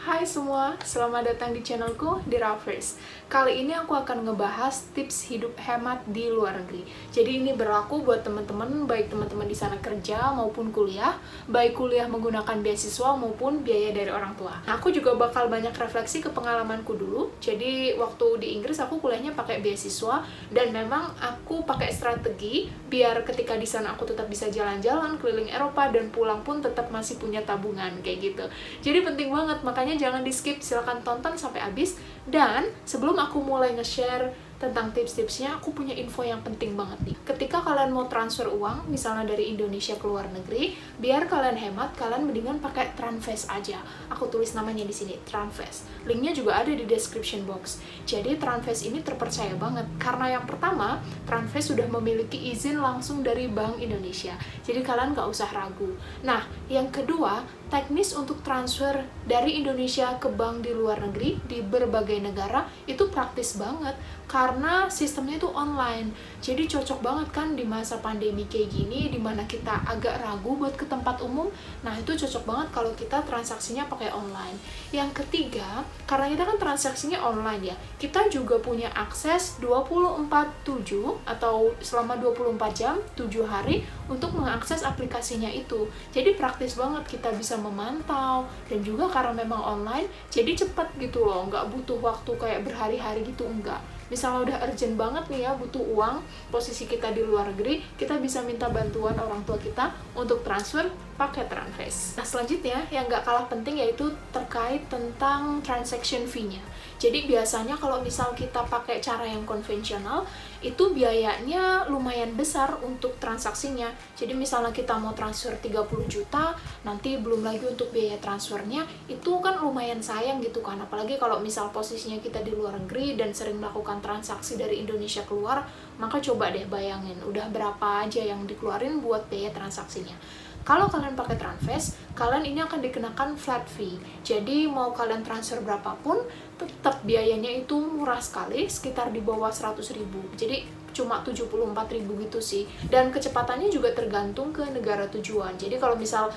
Hai semua, selamat datang di channelku, The Ravers. Kali ini aku akan ngebahas tips hidup hemat di luar negeri. Jadi ini berlaku buat teman-teman, baik teman-teman di sana kerja maupun kuliah, baik kuliah menggunakan beasiswa maupun biaya dari orang tua. Nah, aku juga bakal banyak refleksi ke pengalamanku dulu. Jadi waktu di Inggris aku kuliahnya pakai beasiswa dan memang aku pakai strategi biar ketika di sana aku tetap bisa jalan-jalan keliling Eropa dan pulang pun tetap masih punya tabungan kayak gitu. Jadi penting banget, makanya jangan di skip, silahkan tonton sampai habis. Dan sebelum aku mulai nge-share tentang tips-tipsnya, aku punya info yang penting banget nih. Ketika kalian mau transfer uang, misalnya dari Indonesia ke luar negeri, biar kalian hemat, kalian mendingan pakai Transfast aja. Aku tulis namanya di sini, Transfast. Linknya juga ada di description box. Jadi Transfast ini terpercaya banget, karena yang pertama, Transfast sudah memiliki izin langsung dari Bank Indonesia. Jadi kalian nggak usah ragu. Nah, yang kedua, teknis untuk transfer dari Indonesia ke bank di luar negeri di berbagai negara itu praktis banget karena sistemnya itu online. Jadi cocok banget kan di masa pandemi kayak gini dimana kita agak ragu buat ke tempat umum. Nah, itu cocok banget kalau kita transaksinya pakai online. Yang ketiga, karena kita kan transaksinya online ya, kita juga punya akses 24/7 atau selama 24 jam 7 hari untuk mengakses aplikasinya itu. Jadi praktis banget, kita bisa memantau, dan juga karena memang online jadi cepet gitu loh, nggak butuh waktu kayak berhari-hari gitu, enggak. Misalnya udah urgent banget nih ya, butuh uang, posisi kita di luar negeri, kita bisa minta bantuan orang tua kita untuk transfer pakai Transfast. Nah, selanjutnya yang nggak kalah penting yaitu terkait tentang transaction fee-nya. Jadi biasanya kalau misal kita pakai cara yang konvensional, itu biayanya lumayan besar untuk transaksinya. Jadi misalnya kita mau transfer 30 juta, nanti belum lagi untuk biaya transfernya, itu kan lumayan sayang gitu kan. Apalagi kalau misal posisinya kita di luar negeri dan sering melakukan transaksi dari Indonesia keluar, maka coba deh bayangin, udah berapa aja yang dikeluarin buat biaya transaksinya. Kalau kalian pakai Transfast, kalian ini akan dikenakan flat fee. Jadi mau kalian transfer berapapun, tetap biayanya itu murah sekali, sekitar di bawah 100.000. Jadi cuma 74.000 gitu sih. Dan kecepatannya juga tergantung ke negara tujuan. Jadi kalau misal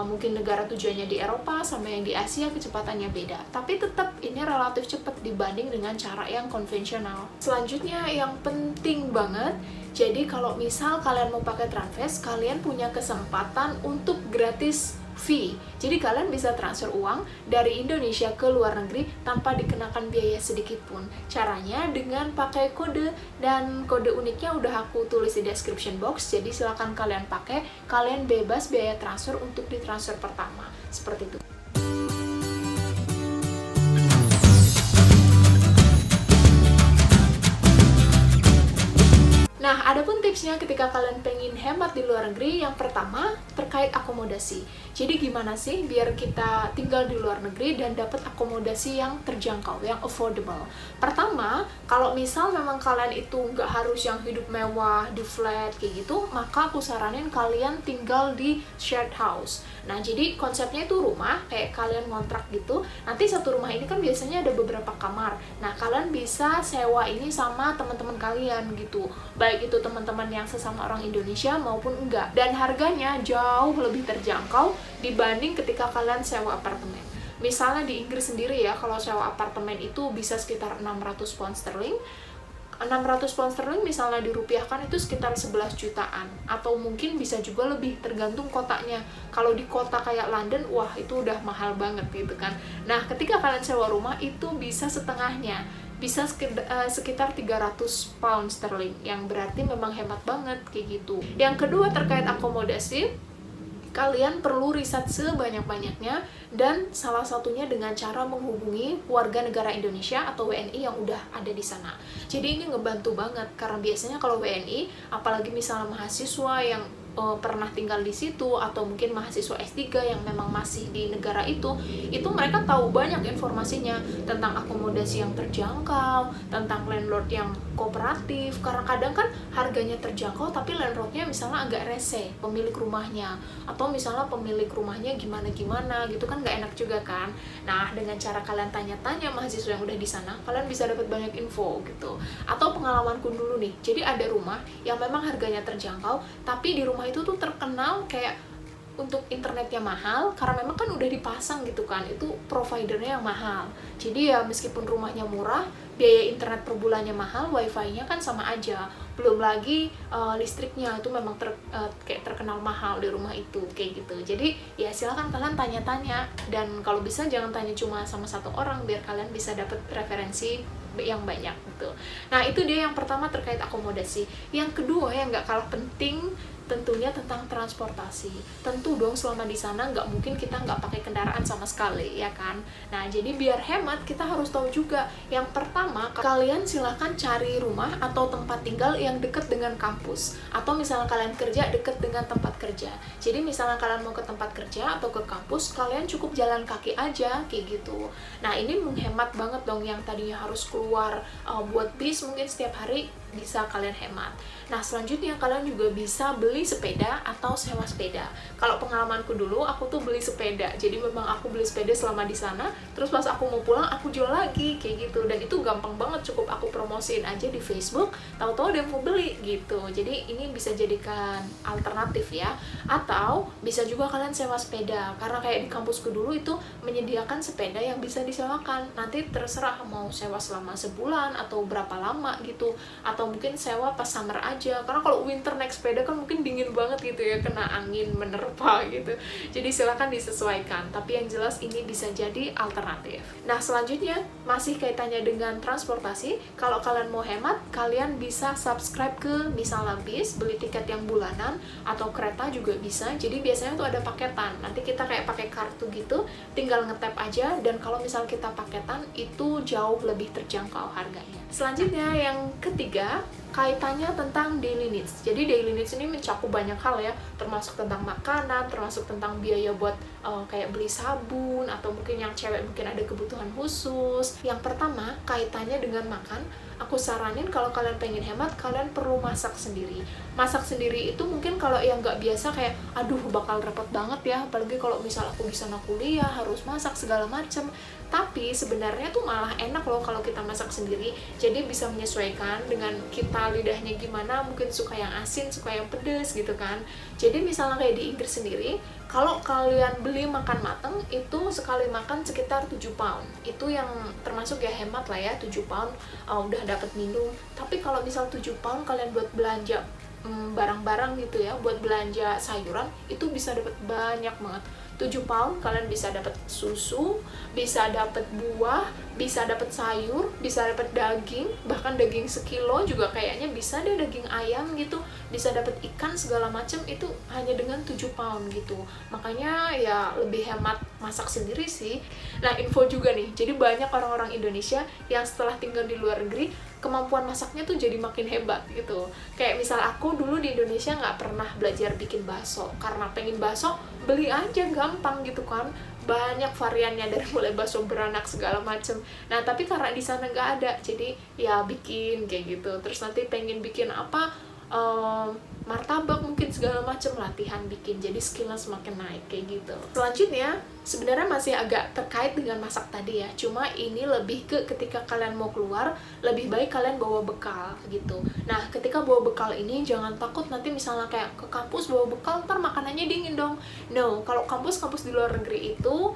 mungkin negara tujuannya di Eropa sama yang di Asia, kecepatannya beda. Tapi tetap ini relatif cepat dibanding dengan cara yang konvensional. Selanjutnya yang penting banget, jadi kalau misal kalian mau pakai Transfast, kalian punya kesempatan untuk gratis fee. Jadi kalian bisa transfer uang dari Indonesia ke luar negeri tanpa dikenakan biaya sedikit pun. Caranya dengan pakai kode, dan kode uniknya udah aku tulis di description box. Jadi silakan kalian pakai, kalian bebas biaya transfer untuk ditransfer pertama. Seperti itu. Nah, adapun tipsnya ketika kalian pengen hemat di luar negeri, yang pertama terkait akomodasi. Jadi gimana sih biar kita tinggal di luar negeri dan dapat akomodasi yang terjangkau, yang affordable? Pertama, kalau misal memang kalian itu nggak harus yang hidup mewah, di flat, kayak gitu, maka aku saranin kalian tinggal di shared house. Nah, jadi konsepnya itu rumah, kayak kalian ngontrak gitu. Nanti satu rumah ini kan biasanya ada beberapa kamar. Nah, kalian bisa sewa ini sama teman-teman kalian gitu. Baik itu teman-teman yang sesama orang Indonesia maupun enggak. Dan harganya jauh lebih terjangkau dibanding ketika kalian sewa apartemen. Misalnya di Inggris sendiri ya, kalau sewa apartemen itu bisa sekitar 600 pound sterling. 600 pound sterling misalnya dirupiahkan itu sekitar 11 jutaan, atau mungkin bisa juga lebih, tergantung kotanya. Kalau di kota kayak London, wah itu udah mahal banget gitu kan. Nah, ketika kalian sewa rumah itu bisa setengahnya, bisa sekitar 300 pound sterling, yang berarti memang hemat banget kayak gitu. Yang kedua terkait akomodasi, kalian perlu riset sebanyak-banyaknya, dan salah satunya dengan cara menghubungi warga negara Indonesia atau WNI yang udah ada di sana. Jadi ini ngebantu banget, karena biasanya kalau WNI, apalagi misalnya mahasiswa yang pernah tinggal di situ, atau mungkin mahasiswa S3 yang memang masih di negara itu mereka tahu banyak informasinya tentang akomodasi yang terjangkau, tentang landlord yang kooperatif, karena kadang kan harganya terjangkau tapi landlordnya misalnya agak rese, pemilik rumahnya, atau misalnya pemilik rumahnya gimana-gimana gitu kan, nggak enak juga kan. Nah, dengan cara kalian tanya-tanya mahasiswa yang udah di sana, kalian bisa dapat banyak info gitu. Atau pengalamanku dulu nih, jadi ada rumah yang memang harganya terjangkau, tapi di rumah itu tuh terkenal kayak untuk internetnya mahal karena memang kan udah dipasang gitu kan, itu providernya yang mahal. Jadi ya meskipun rumahnya murah, biaya internet per bulannya mahal, wifi-nya kan sama aja. Belum lagi listriknya itu memang kayak terkenal mahal di rumah itu, kayak gitu. Jadi ya silakan kalian tanya-tanya, dan kalau bisa jangan tanya cuma sama satu orang biar kalian bisa dapat referensi yang banyak gitu. Nah itu dia yang pertama terkait akomodasi. Yang kedua yang nggak kalah penting tentunya tentang transportasi. Tentu dong selama di sana nggak mungkin kita nggak pakai kendaraan sama sekali, ya kan? Nah, jadi biar hemat kita harus tahu juga. Yang pertama, kalian silahkan cari rumah atau tempat tinggal yang dekat dengan kampus. Atau misalnya kalian kerja dekat dengan tempat kerja. Jadi misalnya kalian mau ke tempat kerja atau ke kampus, kalian cukup jalan kaki aja, kayak gitu. Nah, ini menghemat banget dong yang tadinya harus keluar buat bis mungkin setiap hari, bisa kalian hemat. Nah, selanjutnya kalian juga bisa beli sepeda atau sewa sepeda. Kalau pengalamanku dulu, aku tuh beli sepeda. Jadi memang aku beli sepeda selama di sana, terus pas aku mau pulang, aku jual lagi, kayak gitu. Dan itu gampang banget, cukup aku promosiin aja di Facebook, tahu-tahu ada yang mau beli, gitu. Jadi ini bisa jadikan alternatif ya. Atau bisa juga kalian sewa sepeda, karena kayak di kampusku dulu itu menyediakan sepeda yang bisa disewakan. Nanti terserah mau sewa selama sebulan atau berapa lama gitu, atau mungkin sewa pas summer aja, karena kalau winter naik sepeda kan mungkin dingin banget gitu ya, kena angin menerpa gitu. Jadi silakan disesuaikan, tapi yang jelas ini bisa jadi alternatif. Nah, selanjutnya masih kaitannya dengan transportasi. Kalau kalian mau hemat, kalian bisa subscribe ke misalnya bis, beli tiket yang bulanan, atau kereta juga bisa. Jadi biasanya tuh ada paketan, nanti kita kayak pakai kartu gitu, tinggal ngetap aja, dan kalau misal kita paketan itu jauh lebih terjangkau harganya. Selanjutnya yang ketiga, kaitannya tentang daily needs. Jadi daily needs ini mencakup banyak hal ya, termasuk tentang makanan, termasuk tentang biaya buat kayak beli sabun, atau mungkin yang cewek mungkin ada kebutuhan khusus. Yang pertama, kaitannya dengan makan. Aku saranin kalau kalian pengen hemat, kalian perlu masak sendiri. Masak sendiri itu mungkin kalau yang nggak biasa kayak, aduh bakal repot banget ya, apalagi kalau misal aku di sana kuliah, harus masak segala macem. Tapi sebenarnya tuh malah enak loh kalau kita masak sendiri, jadi bisa menyesuaikan dengan kita lidahnya gimana, mungkin suka yang asin, suka yang pedes gitu kan. Jadi misalnya kayak di Inggris sendiri, kalau kalian beli makan mateng, itu sekali makan sekitar 7 pound. Itu yang termasuk ya hemat lah ya, 7 pound udah dapat minum. Tapi kalau misal 7 pound kalian buat belanja barang-barang gitu ya, buat belanja sayuran, itu bisa dapat banyak banget. 7 pound kalian bisa dapat susu, bisa dapat buah, bisa dapat sayur, bisa dapat daging, bahkan daging sekilo juga kayaknya bisa deh, daging ayam gitu, bisa dapat ikan segala macam, itu hanya dengan 7 pound gitu. Makanya ya lebih hemat masak sendiri sih. Nah, info juga nih, jadi banyak orang-orang Indonesia yang setelah tinggal di luar negeri, kemampuan masaknya tuh jadi makin hebat gitu. Kayak misal aku dulu di Indonesia nggak pernah belajar bikin bakso, karena pengen bakso beli aja gampang gitu kan, banyak variannya dari mulai bakso beranak segala macem. Nah tapi karena di sana nggak ada, jadi ya bikin kayak gitu. Terus nanti pengen bikin apa, martabak mungkin segala macem, latihan bikin, jadi skillnya semakin naik kayak gitu. Selanjutnya sebenarnya masih agak terkait dengan masak tadi ya, cuma ini lebih ke ketika kalian mau keluar, lebih baik kalian bawa bekal gitu. Nah ketika bawa bekal ini jangan takut nanti misalnya kayak ke kampus bawa bekal ntar makanannya dingin dong. No, kalau kampus-kampus di luar negeri itu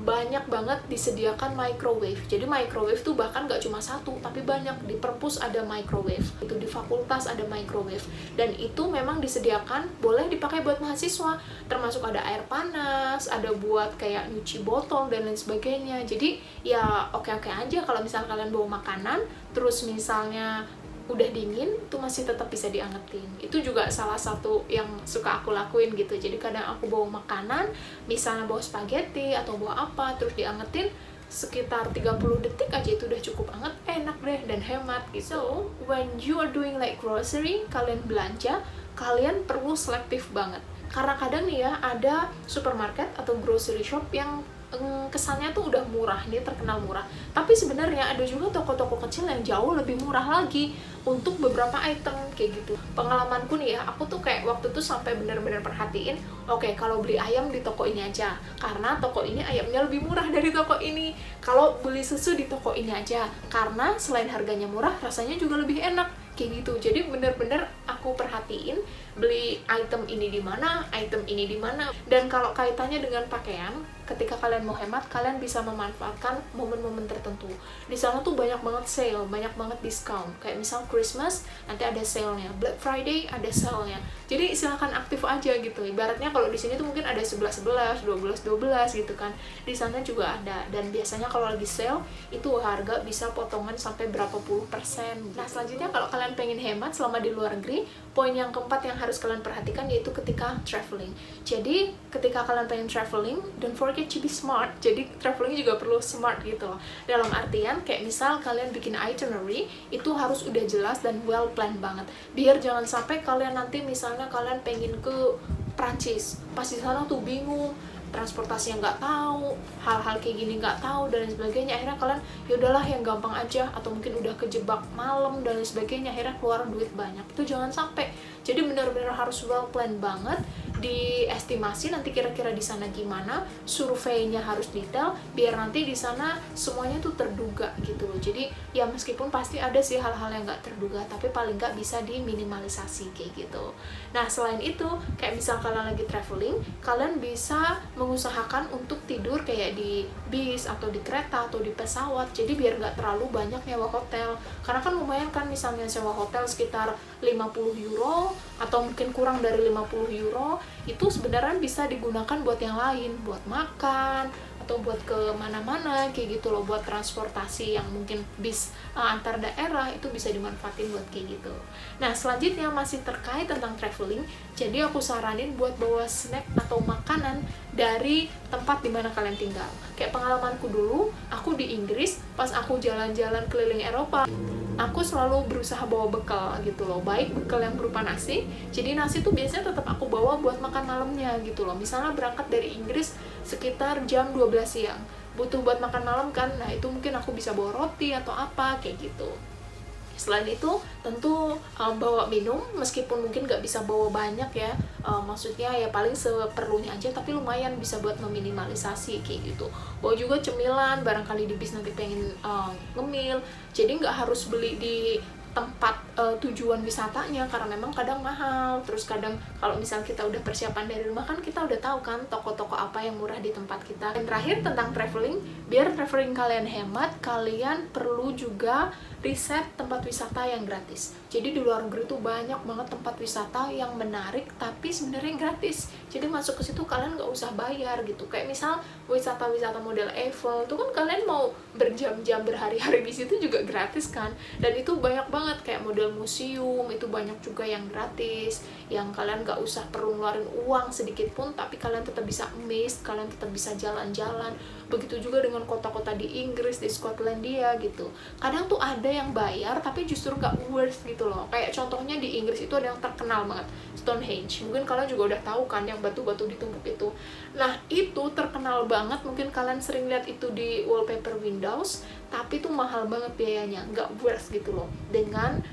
banyak banget disediakan microwave. Jadi microwave tuh bahkan gak cuma satu, tapi banyak. Di perpus ada microwave, itu di fakultas ada microwave, dan itu memang disediakan, boleh dipakai buat mahasiswa, termasuk ada air panas, ada buat kayak nyuci botol dan lain sebagainya. Jadi ya oke-oke aja kalau misal kalian bawa makanan, terus misalnya udah dingin, itu masih tetap bisa diangetin. Itu juga salah satu yang suka aku lakuin gitu. Jadi kadang aku bawa makanan, misalnya bawa spaghetti atau bawa apa, terus diangetin sekitar 30 detik aja, itu udah cukup anget, enak deh dan hemat gitu. So, when you are doing like grocery, kalian belanja, kalian perlu selektif banget. Karena kadang nih ya, ada supermarket atau grocery shop yang kesannya tuh udah murah, nih terkenal murah, tapi sebenarnya ada juga toko-toko kecil yang jauh lebih murah lagi untuk beberapa item kayak gitu. Pengalamanku nih ya, aku tuh kayak waktu tuh sampai bener-bener perhatiin, oke, kalau beli ayam di toko ini aja, karena toko ini ayamnya lebih murah dari toko ini. Kalau beli susu di toko ini aja, karena selain harganya murah, rasanya juga lebih enak. kayak gitu. Jadi bener-bener aku perhatiin beli item ini di mana, item ini di mana. Dan kalau kaitannya dengan pakaian, ketika kalian mau hemat, kalian bisa memanfaatkan momen-momen tertentu. Di sana tuh banyak banget sale, banyak banget diskon. Kayak misal Christmas, nanti ada sale-nya. Black Friday ada sale-nya. Jadi silakan aktif aja gitu. Ibaratnya kalau di sini tuh mungkin ada 11-11, 12-12 gitu kan. Di sana juga ada. Dan biasanya kalau lagi sale, itu harga bisa potongan sampai berapa puluh persen. Nah, selanjutnya kalau kalian pengen hemat selama di luar negeri, poin yang keempat yang harus kalian perhatikan yaitu ketika traveling. Jadi, ketika kalian pengen traveling, don't forget to be smart. Jadi, traveling juga perlu smart gitu loh. Dalam artian, kayak misal kalian bikin itinerary, itu harus udah jelas dan well planned banget. Biar jangan sampai kalian nanti misalnya kalian pengen ke Prancis, pas di sana tuh bingung, transportasi yang nggak tahu, hal-hal kayak gini nggak tahu dan lain sebagainya, akhirnya kalian ya udahlah yang gampang aja, atau mungkin udah kejebak malam dan lain sebagainya, akhirnya keluar duit banyak. Itu jangan sampai. Jadi benar-benar harus well plan banget, diestimasi nanti kira-kira di sana gimana, surveinya harus detail biar nanti di sana semuanya tuh terduga gitu loh. Jadi ya meskipun pasti ada sih hal-hal yang nggak terduga, tapi paling nggak bisa diminimalisasi kayak gitu. Nah, selain itu kayak misal kalian lagi traveling, kalian bisa mengusahakan untuk tidur kayak di bis atau di kereta atau di pesawat, jadi biar nggak terlalu banyak nyewa hotel, karena kan lumayan kan misalnya sewa hotel sekitar 50 euro atau mungkin kurang dari 50 euro, itu sebenarnya bisa digunakan buat yang lain, buat makan atau buat ke mana-mana kayak gitu loh, buat transportasi yang mungkin bis antar daerah itu bisa dimanfaatin buat kayak gitu. Nah, selanjutnya masih terkait tentang traveling, jadi aku saranin buat bawa snack atau makanan dari tempat dimana kalian tinggal. Kayak pengalamanku dulu, aku di Inggris, pas aku jalan-jalan keliling Eropa, aku selalu berusaha bawa bekal gitu loh, baik bekal yang berupa nasi, jadi nasi tuh biasanya tetap aku bawa buat makan malamnya gitu loh. Misalnya berangkat dari Inggris sekitar jam 12 siang, butuh buat makan malam kan, nah itu mungkin aku bisa bawa roti atau apa kayak gitu. Selain itu tentu bawa minum, meskipun mungkin nggak bisa bawa banyak ya, maksudnya ya paling seperlunya aja, tapi lumayan bisa buat meminimalisasi kayak gitu. Bawa juga cemilan, barangkali di bis nanti pengen ngemil, jadi nggak harus beli di tempat tujuan wisatanya, karena memang kadang mahal. Terus kadang kalau misal kita udah persiapan dari rumah kan kita udah tahu kan toko-toko apa yang murah di tempat kita. Dan terakhir tentang traveling, biar traveling kalian hemat, kalian perlu juga riset tempat wisata yang gratis. Jadi di luar negeri tuh banyak banget tempat wisata yang menarik tapi sebenarnya gratis. Jadi masuk ke situ kalian nggak usah bayar gitu. Kayak misal wisata-wisata model Eiffel itu kan kalian mau berjam-jam berhari-hari di situ juga gratis kan. Dan itu banyak banget kayak model museum, itu banyak juga yang gratis, yang kalian nggak usah perlu ngeluarin uang sedikit pun, tapi kalian tetap bisa amazed, kalian tetap bisa jalan-jalan. Begitu juga dengan kota-kota di Inggris, di Skotlandia gitu. Kadang tuh ada yang bayar tapi justru nggak worth gitu loh. Kayak contohnya di Inggris itu ada yang terkenal banget, Stonehenge. Mungkin kalian juga udah tahu kan yang batu-batu ditumpuk itu. Nah, itu terkenal banget, mungkin kalian sering lihat itu di wallpaper Windows, tapi itu mahal banget biayanya, nggak worth gitu loh. Dengan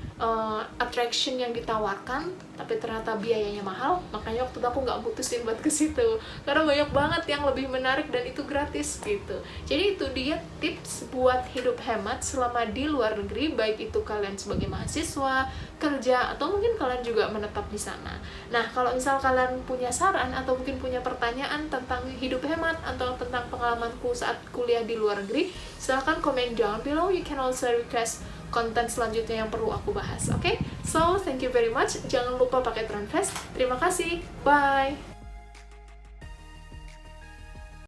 attraction yang ditawarkan, tapi ternyata biayanya mahal, makanya waktu itu aku nggak mutusin buat ke situ. Karena banyak banget yang lebih menarik dan itu gratis gitu. Jadi itu dia tips buat hidup hemat selama di luar negeri, baik itu kalian sebagai mahasiswa, kerja, atau mungkin kalian juga menetap di sana. Nah, kalau misal kalian punya saran atau mungkin punya pertanyaan tentang hidup hemat atau tentang pengalamanku saat kuliah di luar negeri, silahkan komen down below. You can also request konten selanjutnya yang perlu aku bahas, oke? So, thank you very much. Jangan lupa pakai Transfest. Terima kasih. Bye!